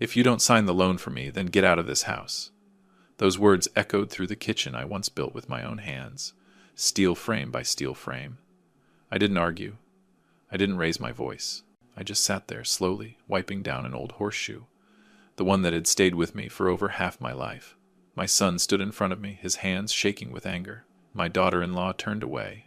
If you don't sign the loan for me, then get out of this house. Those words echoed through the kitchen I once built with my own hands, steel frame by steel frame. I didn't argue. I didn't raise my voice. I just sat there, slowly, wiping down an old horseshoe, the one that had stayed with me for over half my life. My son stood in front of me, his hands shaking with anger. My daughter-in-law turned away.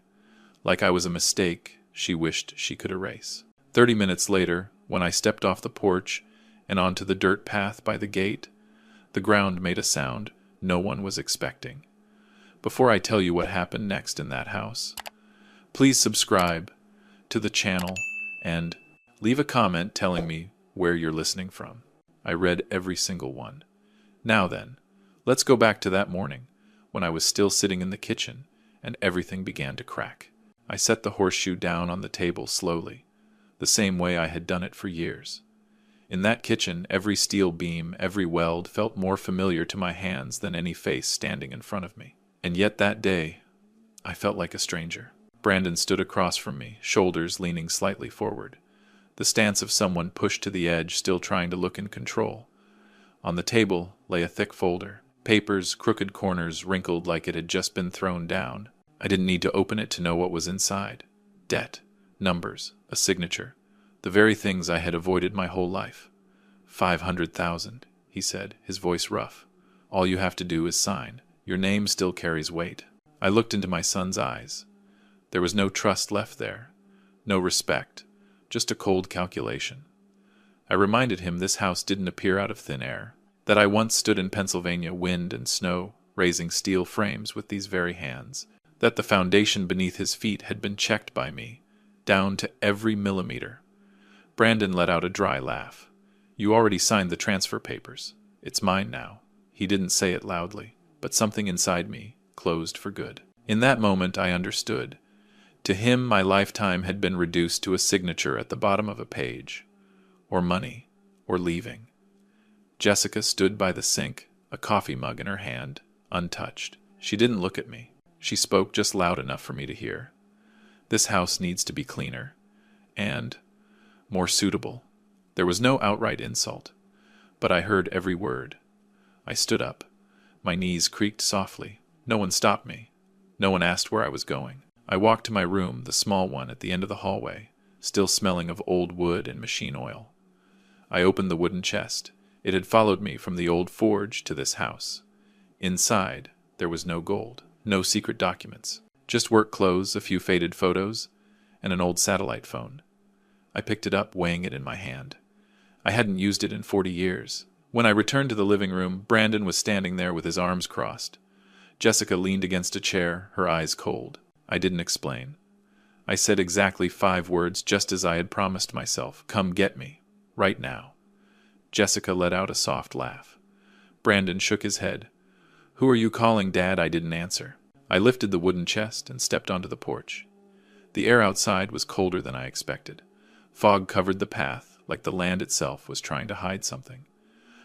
Like I was a mistake she wished she could erase. 30 minutes later, when I stepped off the porch and onto the dirt path by the gate, the ground made a sound no one was expecting. Before I tell you what happened next in that house, please subscribe to the channel and leave a comment telling me where you're listening from. I read every single one. Now then, let's go back to that morning when I was still sitting in the kitchen and everything began to crack. I set the horseshoe down on the table slowly, the same way I had done it for years. In that kitchen, every steel beam, every weld felt more familiar to my hands than any face standing in front of me. And yet that day, I felt like a stranger. Brandon stood across from me, shoulders leaning slightly forward, the stance of someone pushed to the edge, still trying to look in control. On the table lay a thick folder, papers, crooked corners wrinkled like it had just been thrown down. I didn't need to open it to know what was inside. Debt, numbers, a signature, the very things I had avoided my whole life. 500,000, he said, his voice rough. All you have to do is sign. Your name still carries weight. I looked into my son's eyes. There was no trust left there, no respect, just a cold calculation. I reminded him this house didn't appear out of thin air, that I once stood in Pennsylvania, wind and snow, raising steel frames with these very hands, that the foundation beneath his feet had been checked by me, down to every millimeter. Brandon let out a dry laugh. You already signed the transfer papers. It's mine now. He didn't say it loudly, but something inside me closed for good. In that moment I understood. To him my lifetime had been reduced to a signature at the bottom of a page, or money, or leaving. Jessica stood by the sink, a coffee mug in her hand, untouched. She didn't look at me. She spoke just loud enough for me to hear. This house needs to be cleaner, and more suitable. There was no outright insult, but I heard every word. I stood up. My knees creaked softly. No one stopped me. No one asked where I was going. I walked to my room, the small one at the end of the hallway, still smelling of old wood and machine oil. I opened the wooden chest. It had followed me from the old forge to this house. Inside, there was no gold, no secret documents, just work clothes, a few faded photos, and an old satellite phone. I picked it up, weighing it in my hand. I hadn't used it in 40 years. When I returned to the living room, Brandon was standing there with his arms crossed. Jessica leaned against a chair, her eyes cold. I didn't explain. I said exactly 5 words, just as I had promised myself. Come get me. Right now. Jessica let out a soft laugh. Brandon shook his head. Who are you calling, Dad? I didn't answer. I lifted the wooden chest and stepped onto the porch. The air outside was colder than I expected. Fog covered the path, like the land itself was trying to hide something.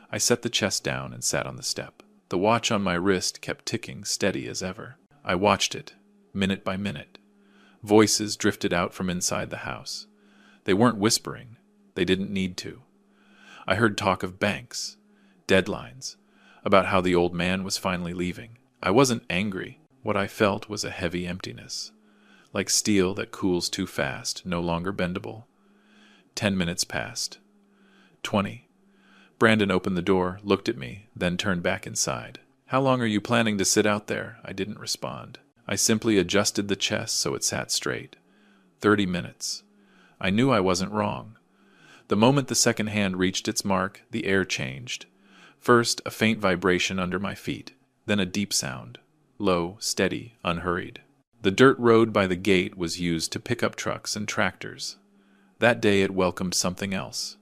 I set the chest down and sat on the step. The watch on my wrist kept ticking, steady as ever. I watched it, minute by minute. Voices drifted out from inside the house. They weren't whispering. They didn't need to. I heard talk of banks, deadlines, about how the old man was finally leaving. I wasn't angry. What I felt was a heavy emptiness, like steel that cools too fast, no longer bendable. 10 minutes passed. 20. Brandon opened the door, looked at me, then turned back inside. How long are you planning to sit out there? I didn't respond. I simply adjusted the chest so it sat straight. 30 minutes. I knew I wasn't wrong. The moment the second hand reached its mark, the air changed. First, a faint vibration under my feet, then a deep sound, low, steady, unhurried. The dirt road by the gate was used to pick up trucks and tractors. That day it welcomed something else.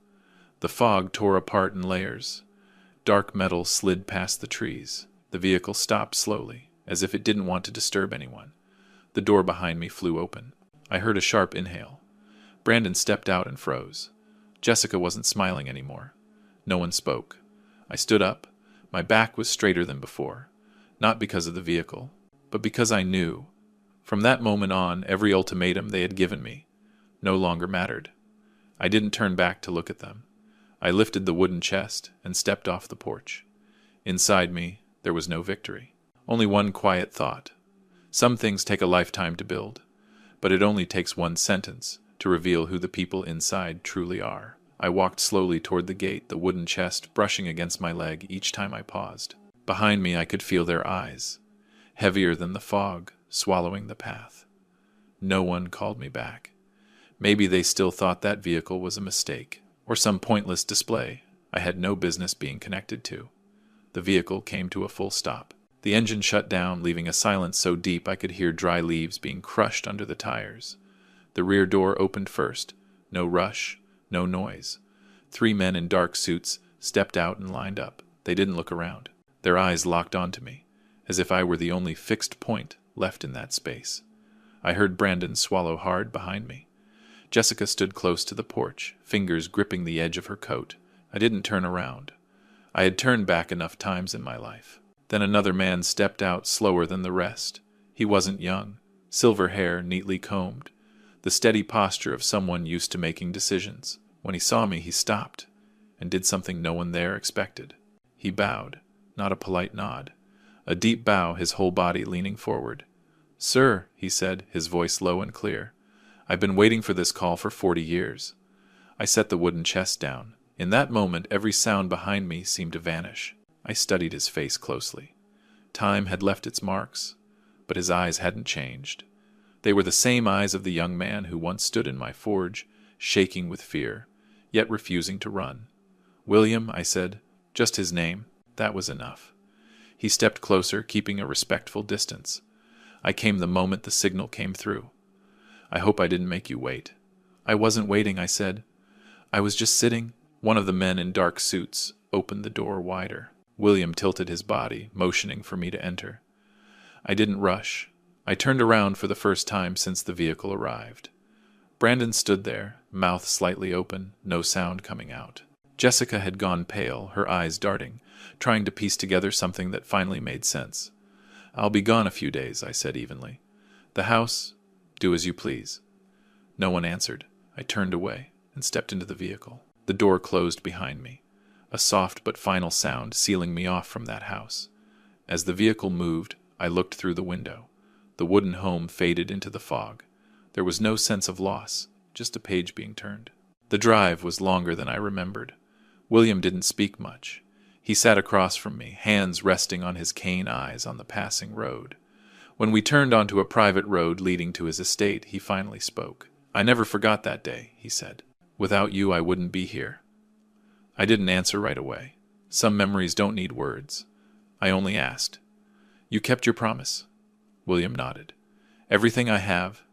The fog tore apart in layers. Dark metal slid past the trees. The vehicle stopped slowly, as if it didn't want to disturb anyone. The door behind me flew open. I heard a sharp inhale. Brandon stepped out and froze. Jessica wasn't smiling anymore. No one spoke. I stood up. My back was straighter than before, not because of the vehicle, but because I knew. From that moment on, every ultimatum they had given me no longer mattered. I didn't turn back to look at them. I lifted the wooden chest and stepped off the porch. Inside me, there was no victory. Only one quiet thought. Some things take a lifetime to build, but it only takes one sentence to reveal who the people inside truly are. I walked slowly toward the gate, the wooden chest brushing against my leg each time I paused. Behind me, I could feel their eyes, heavier than the fog, swallowing the path. No one called me back. Maybe they still thought that vehicle was a mistake, or some pointless display I had no business being connected to. The vehicle came to a full stop. The engine shut down, leaving a silence so deep I could hear dry leaves being crushed under the tires. The rear door opened first. No rush, no noise. 3 men in dark suits stepped out and lined up. They didn't look around. Their eyes locked onto me, as if I were the only fixed point left in that space. I heard Brandon swallow hard behind me. Jessica stood close to the porch, fingers gripping the edge of her coat. I didn't turn around. I had turned back enough times in my life. Then another man stepped out slower than the rest. He wasn't young, silver hair neatly combed, the steady posture of someone used to making decisions. When he saw me, he stopped and did something no one there expected. He bowed, not a polite nod. A deep bow, his whole body leaning forward. "Sir," he said, his voice low and clear, "I've been waiting for this call for 40 years. I set the wooden chest down. In that moment, every sound behind me seemed to vanish. I studied his face closely. Time had left its marks, but his eyes hadn't changed. They were the same eyes of the young man who once stood in my forge, shaking with fear, yet refusing to run. "William," I said, just his name. That was enough. He stepped closer, keeping a respectful distance. I came the moment the signal came through. "I hope I didn't make you wait." "I wasn't waiting," I said. "I was just sitting." One of the men in dark suits opened the door wider. William tilted his body, motioning for me to enter. I didn't rush. I turned around for the first time since the vehicle arrived. Brandon stood there, mouth slightly open, no sound coming out. Jessica had gone pale, her eyes darting, trying to piece together something that finally made sense. "I'll be gone a few days," I said evenly. "The house, do as you please." No one answered. I turned away and stepped into the vehicle. The door closed behind me, a soft but final sound sealing me off from that house. As the vehicle moved, I looked through the window. The wooden home faded into the fog. There was no sense of loss, just a page being turned. The drive was longer than I remembered. William didn't speak much. He sat across from me, hands resting on his keen eyes on the passing road. When we turned onto a private road leading to his estate, he finally spoke. "I never forgot that day," he said. "Without you, I wouldn't be here." I didn't answer right away. Some memories don't need words. I only asked, "You kept your promise?" William nodded. "Everything I have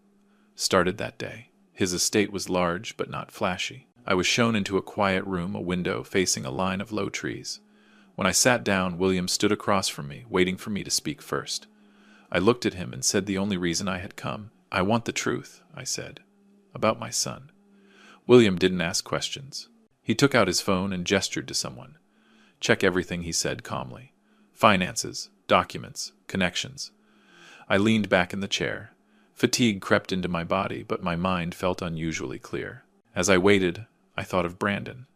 started that day." His estate was large, but not flashy. I was shown into a quiet room, a window facing a line of low trees. When I sat down, William stood across from me, waiting for me to speak first. I looked at him and said the only reason I had come. "I want the truth," I said, "about my son." William didn't ask questions. He took out his phone and gestured to someone. "Check everything," he said calmly. "Finances, documents, connections." I leaned back in the chair. Fatigue crept into my body, but my mind felt unusually clear. As I waited, I thought of Brandon,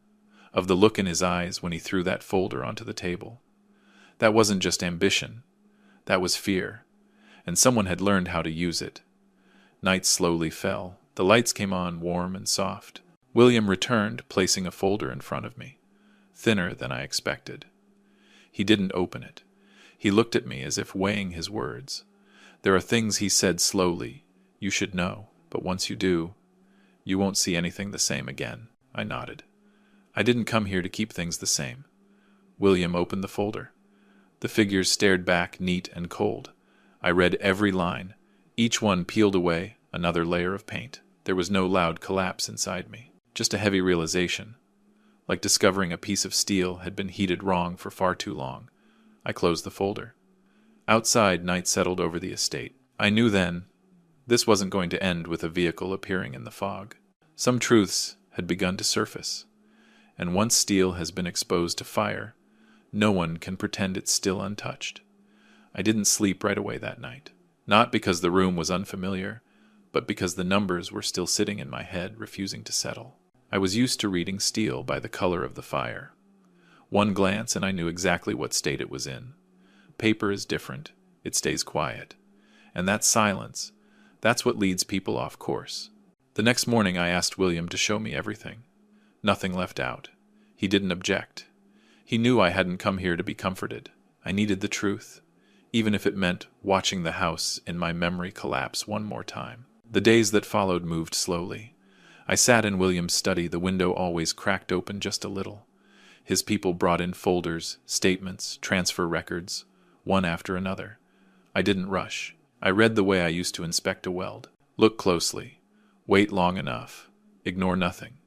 of the look in his eyes when he threw that folder onto the table. That wasn't just ambition. That was fear, and someone had learned how to use it. Night slowly fell. The lights came on, warm and soft. William returned, placing a folder in front of me, thinner than I expected. He didn't open it. He looked at me as if weighing his words. "There are things," he said slowly, "you should know, but once you do, you won't see anything the same again." I nodded. "I didn't come here to keep things the same." William opened the folder. The figures stared back, neat and cold. I read every line. Each one peeled away another layer of paint. There was no loud collapse inside me, just a heavy realization, like discovering a piece of steel had been heated wrong for far too long. I closed the folder. Outside, night settled over the estate. I knew then this wasn't going to end with a vehicle appearing in the fog. Some truths had begun to surface, and once steel has been exposed to fire, no one can pretend it's still untouched. I didn't sleep right away that night, not because the room was unfamiliar, but because the numbers were still sitting in my head, refusing to settle. I was used to reading steel by the color of the fire. One glance and I knew exactly what state it was in. Paper is different. It stays quiet. And that silence, that's what leads people off course. The next morning I asked William to show me everything. Nothing left out. He didn't object. He knew I hadn't come here to be comforted. I needed the truth, even if it meant watching the house in my memory collapse one more time. The days that followed moved slowly. I sat in William's study, the window always cracked open just a little. His people brought in folders, statements, transfer records, one after another. I didn't rush. I read the way I used to inspect a weld. Look closely. Wait long enough. Ignore nothing.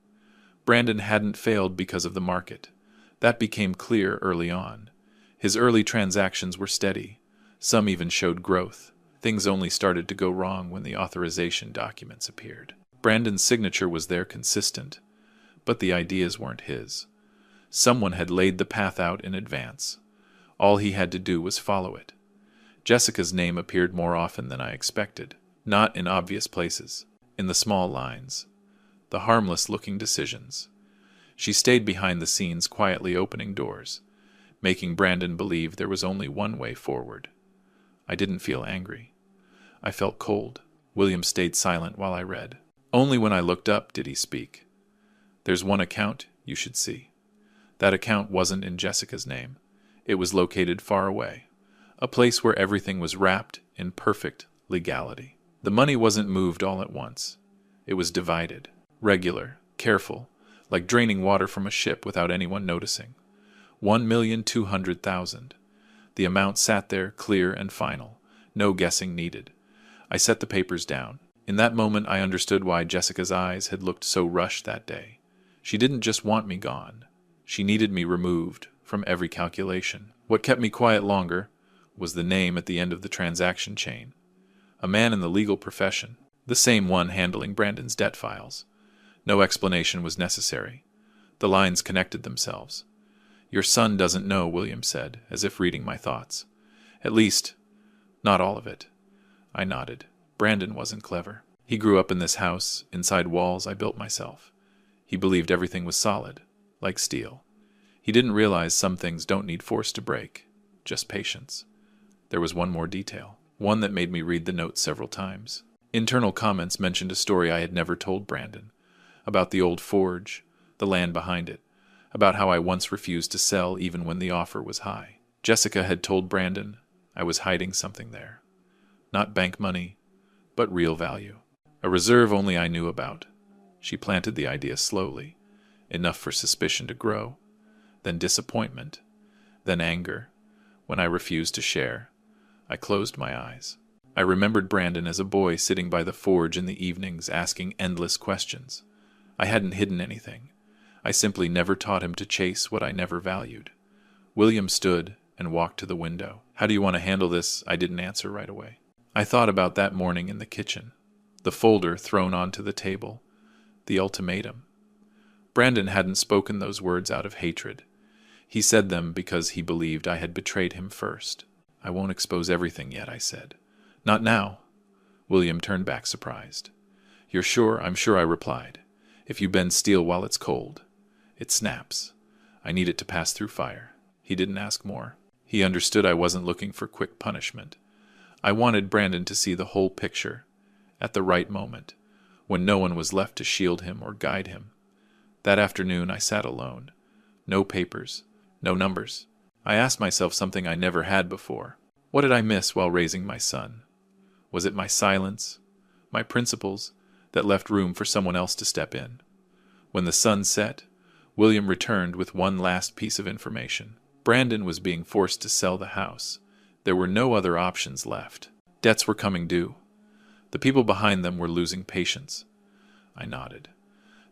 Brandon hadn't failed because of the market. That became clear early on. His early transactions were steady. Some even showed growth. Things only started to go wrong when the authorization documents appeared. Brandon's signature was there, consistent, but the ideas weren't his. Someone had laid the path out in advance. All he had to do was follow it. Jessica's name appeared more often than I expected, not in obvious places, in the small lines, the harmless-looking decisions. She stayed behind the scenes, quietly opening doors, making Brandon believe there was only one way forward. I didn't feel angry. I felt cold. William stayed silent while I read. Only when I looked up did he speak. There's one account you should see. That account wasn't in Jessica's name. It was located far away, a place where everything was wrapped in perfect legality. The money wasn't moved all at once. It was divided, regular, careful, like draining water from a ship without anyone noticing. 1,200,000. The amount sat there, clear and final, no guessing needed. I set the papers down. In that moment I understood why Jessica's eyes had looked so rushed that day. She didn't just want me gone. She needed me removed from every calculation. What kept me quiet longer was the name at the end of the transaction chain. A man in the legal profession, the same one handling Brandon's debt files. No explanation was necessary. The lines connected themselves. "Your son doesn't know," William said, as if reading my thoughts. "At least, not all of it." I nodded. Brandon wasn't clever. He grew up in this house, inside walls I built myself. He believed everything was solid, like steel. He didn't realize some things don't need force to break, just patience. There was one more detail, one that made me read the notes several times. Internal comments mentioned a story I had never told Brandon, about the old forge, the land behind it, about how I once refused to sell even when the offer was high. Jessica had told Brandon I was hiding something there. Not bank money, but real value. A reserve only I knew about. She planted the idea slowly, enough for suspicion to grow, then disappointment, then anger. When I refused to share, I closed my eyes. I remembered Brandon as a boy sitting by the forge in the evenings asking endless questions. I hadn't hidden anything. I simply never taught him to chase what I never valued. William stood and walked to the window. "How do you want to handle this?" I didn't answer right away. I thought about that morning in the kitchen, the folder thrown onto the table, the ultimatum. Brandon hadn't spoken those words out of hatred. He said them because he believed I had betrayed him first. "I won't expose everything yet," I said. "Not now." William turned back surprised. "You're sure?" "I'm sure," I replied. "If you bend steel while it's cold, it snaps. I need it to pass through fire." He didn't ask more. He understood I wasn't looking for quick punishment. I wanted Brandon to see the whole picture, at the right moment, when no one was left to shield him or guide him. That afternoon I sat alone. No papers, no numbers. I asked myself something I never had before. What did I miss while raising my son? Was it my silence, my principles, that left room for someone else to step in? When the sun set, William returned with one last piece of information. Brandon was being forced to sell the house. There were no other options left. Debts were coming due. The people behind them were losing patience. I nodded.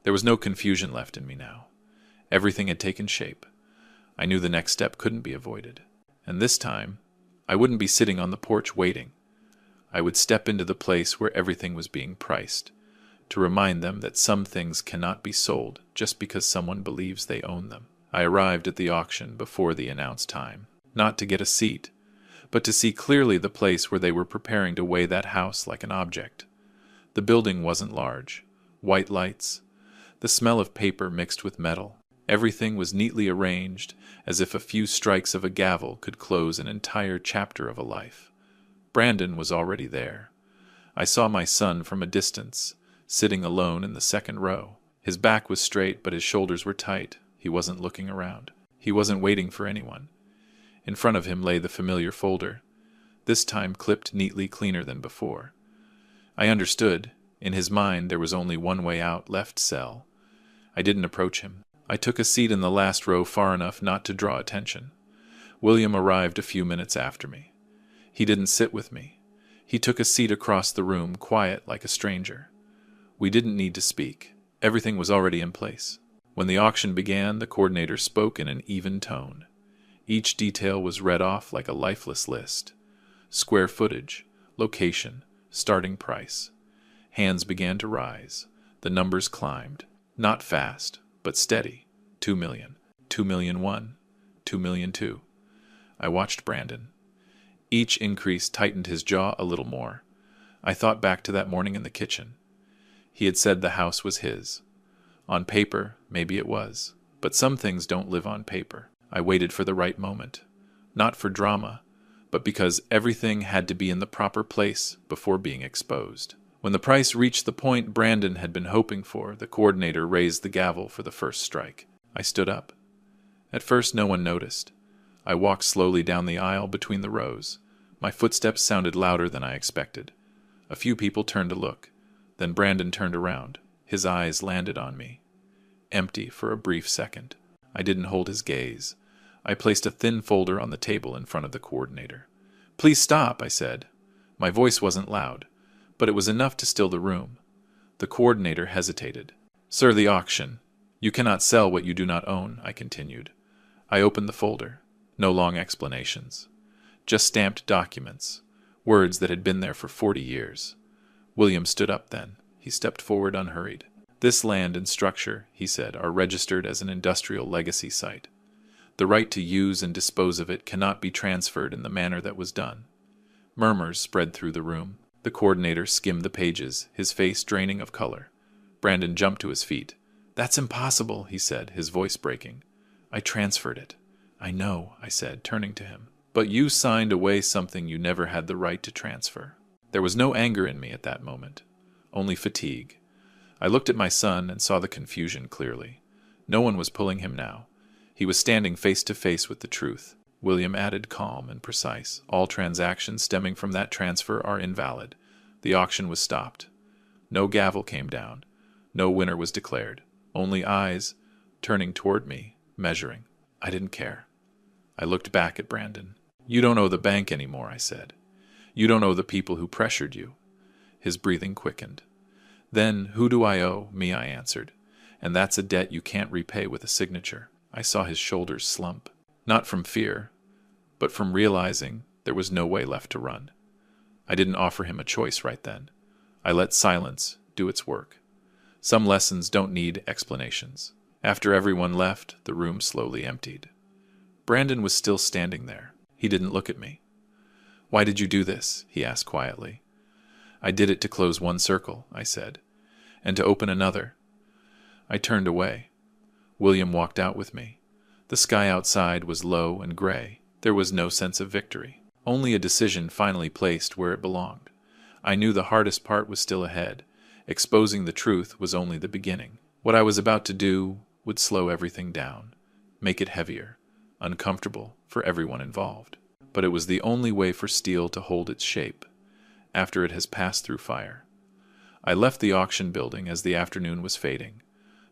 There was no confusion left in me now. Everything had taken shape. I knew the next step couldn't be avoided. And this time, I wouldn't be sitting on the porch waiting. I would step into the place where everything was being priced, to remind them that some things cannot be sold just because someone believes they own them. I arrived at the auction before the announced time, not to get a seat, but to see clearly the place where they were preparing to weigh that house like an object. The building wasn't large. White lights, The smell of paper mixed with metal. Everything was neatly arranged, as if a few strikes of a gavel could close an entire chapter of a life. Brandon was already there. I saw my son from a distance, sitting alone in the second row. His back was straight, but his shoulders were tight. He wasn't looking around. He wasn't waiting for anyone. In front of him lay the familiar folder, this time clipped neatly cleaner than before. I understood. In his mind there was only one way out: left cell. I didn't approach him. I took a seat in the last row far enough not to draw attention. William arrived a few minutes after me. He didn't sit with me. He took a seat across the room, quiet like a stranger. We didn't need to speak. Everything was already in place. When the auction began, the coordinator spoke in an even tone. Each detail was read off like a lifeless list. Square footage, location, starting price. Hands began to rise. The numbers climbed. Not fast, but steady. 2 million. 2 million 1. 2 million 2. I watched Brandon. Each increase tightened his jaw a little more. I thought back to that morning in the kitchen. He had said the house was his. On paper, maybe it was. But some things don't live on paper. I waited for the right moment. Not for drama, but because everything had to be in the proper place before being exposed. When the price reached the point Brandon had been hoping for, the coordinator raised the gavel for the first strike. I stood up. At first no one noticed. I walked slowly down the aisle between the rows. My footsteps sounded louder than I expected. A few people turned to look. Then Brandon turned around. His eyes landed on me. Empty for a brief second. I didn't hold his gaze. I placed a thin folder on the table in front of the coordinator. "Please stop," I said. My voice wasn't loud, but it was enough to still the room. The coordinator hesitated. "Sir, the auction. You cannot sell what you do not own," I continued. I opened the folder. No long explanations. Just stamped documents. Words that had been there for 40 years. William stood up then. He stepped forward unhurried. "This land and structure," he said, "are registered as an industrial legacy site. The right to use and dispose of it cannot be transferred in the manner that was done." Murmurs spread through the room. The coordinator skimmed the pages, his face draining of color. Brandon jumped to his feet. "That's impossible," he said, his voice breaking. "I transferred it." "I know," I said, turning to him. "But you signed away something you never had the right to transfer." There was no anger in me at that moment, only fatigue. I looked at my son and saw the confusion clearly. No one was pulling him now. He was standing face to face with the truth. William added, calm and precise, "All transactions stemming from that transfer are invalid." The auction was stopped. No gavel came down. No winner was declared. Only eyes, turning toward me, measuring. I didn't care. I looked back at Brandon. "You don't owe the bank anymore," I said. "You don't owe the people who pressured you." His breathing quickened. "Then, who do I owe?" "Me," I answered. "And that's a debt you can't repay with a signature." I saw his shoulders slump. Not from fear, but from realizing there was no way left to run. I didn't offer him a choice right then. I let silence do its work. Some lessons don't need explanations. After everyone left, the room slowly emptied. Brandon was still standing there. He didn't look at me. "Why did you do this?" he asked quietly. "I did it to close one circle," I said, "and to open another." I turned away. William walked out with me. The sky outside was low and gray. There was no sense of victory, only a decision finally placed where it belonged. I knew the hardest part was still ahead. Exposing the truth was only the beginning. What I was about to do would slow everything down, make it heavier, uncomfortable for everyone involved. But it was the only way for steel to hold its shape, after it has passed through fire. I left the auction building as the afternoon was fading.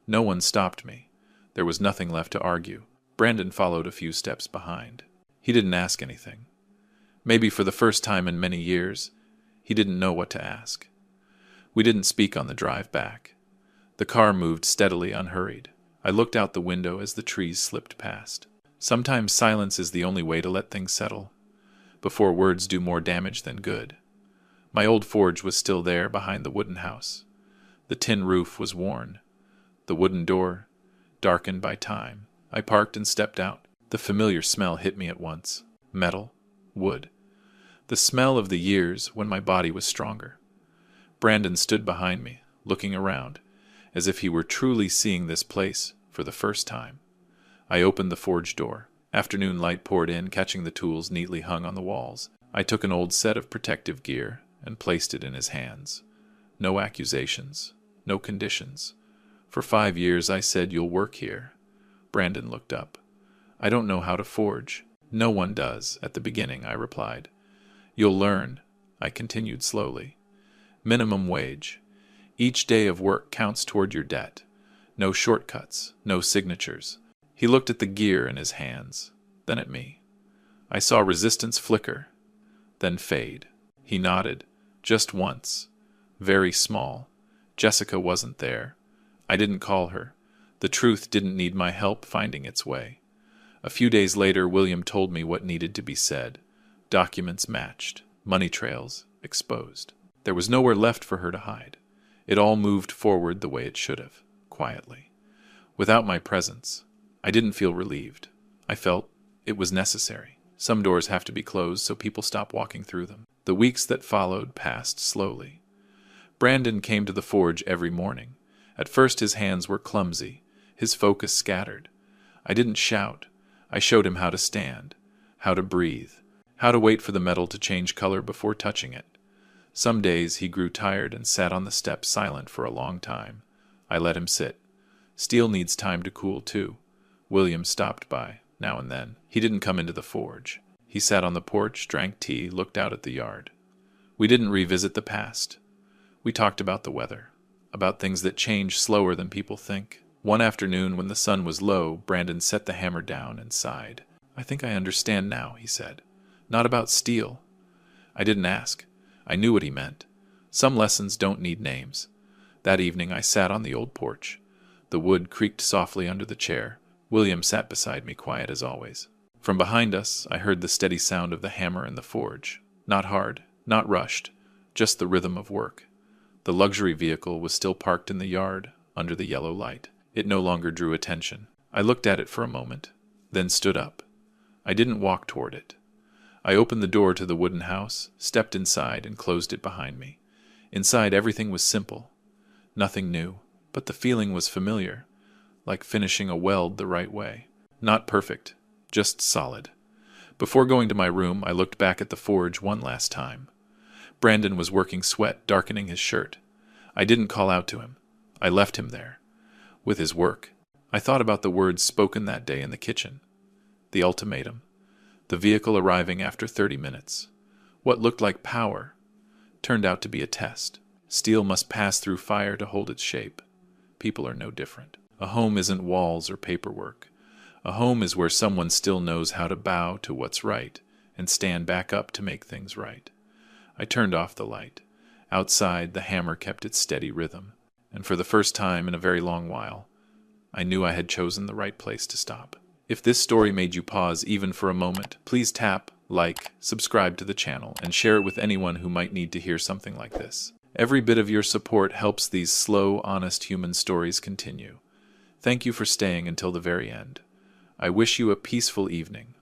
No one stopped me. There was nothing left to argue. Brandon followed a few steps behind. He didn't ask anything. Maybe for the first time in many years, he didn't know what to ask. We didn't speak on the drive back. The car moved steadily, unhurried. I looked out the window as the trees slipped past. Sometimes silence is the only way to let things settle, before words do more damage than good. My old forge was still there behind the wooden house. The tin roof was worn. The wooden door, darkened by time. I parked and stepped out. The familiar smell hit me at once. Metal, wood. The smell of the years when my body was stronger. Brandon stood behind me, looking around. as if he were truly seeing this place for the first time. I opened the forge door. Afternoon light poured in, catching the tools neatly hung on the walls. I took an old set of protective gear and placed it in his hands. No accusations, no conditions. For 5 years I said, "You'll work here." Brandon looked up. "I don't know how to forge." "No one does at the beginning," I replied. "You'll learn," I continued slowly. "Minimum wage. Each day of work counts toward your debt. No shortcuts, no signatures." He looked at the gear in his hands, then at me. I saw resistance flicker, then fade. He nodded, just once. Very small. Jessica wasn't there. I didn't call her. The truth didn't need my help finding its way. A few days later, William told me what needed to be said. Documents matched. Money trails exposed. There was nowhere left for her to hide. It all moved forward the way it should have, quietly. Without my presence, I didn't feel relieved. I felt it was necessary. Some doors have to be closed so people stop walking through them. The weeks that followed passed slowly. Brandon came to the forge every morning. At first his hands were clumsy, his focus scattered. I didn't shout. I showed him how to stand, how to breathe, how to wait for the metal to change color before touching it. Some days he grew tired and sat on the steps silent for a long time. I let him sit. Steel needs time to cool too. William stopped by, now and then. He didn't come into the forge. He sat on the porch, drank tea, looked out at the yard. We didn't revisit the past. We talked about the weather, about things that change slower than people think. One afternoon, when the sun was low, Brandon set the hammer down and sighed. "I think I understand now," he said. "Not about steel." I didn't ask. I knew what he meant. Some lessons don't need names. That evening I sat on the old porch. The wood creaked softly under the chair. William sat beside me, quiet as always. From behind us, I heard the steady sound of the hammer in the forge. Not hard, not rushed, just the rhythm of work. The luxury vehicle was still parked in the yard, under the yellow light. It no longer drew attention. I looked at it for a moment, then stood up. I didn't walk toward it. I opened the door to the wooden house, stepped inside, and closed it behind me. Inside, everything was simple. Nothing new, but the feeling was familiar, like finishing a weld the right way. Not perfect, just solid. Before going to my room, I looked back at the forge one last time. Brandon was working, sweat darkening his shirt. I didn't call out to him. I left him there, with his work. I thought about the words spoken that day in the kitchen. The ultimatum. The vehicle arriving after 30 minutes. What looked like power turned out to be a test. Steel must pass through fire to hold its shape. People are no different. A home isn't walls or paperwork. A home is where someone still knows how to bow to what's right and stand back up to make things right. I turned off the light. Outside, the hammer kept its steady rhythm. And for the first time in a very long while, I knew I had chosen the right place to stop. If this story made you pause even for a moment, please tap, like, subscribe to the channel, and share it with anyone who might need to hear something like this. Every bit of your support helps these slow, honest human stories continue. Thank you for staying until the very end. I wish you a peaceful evening,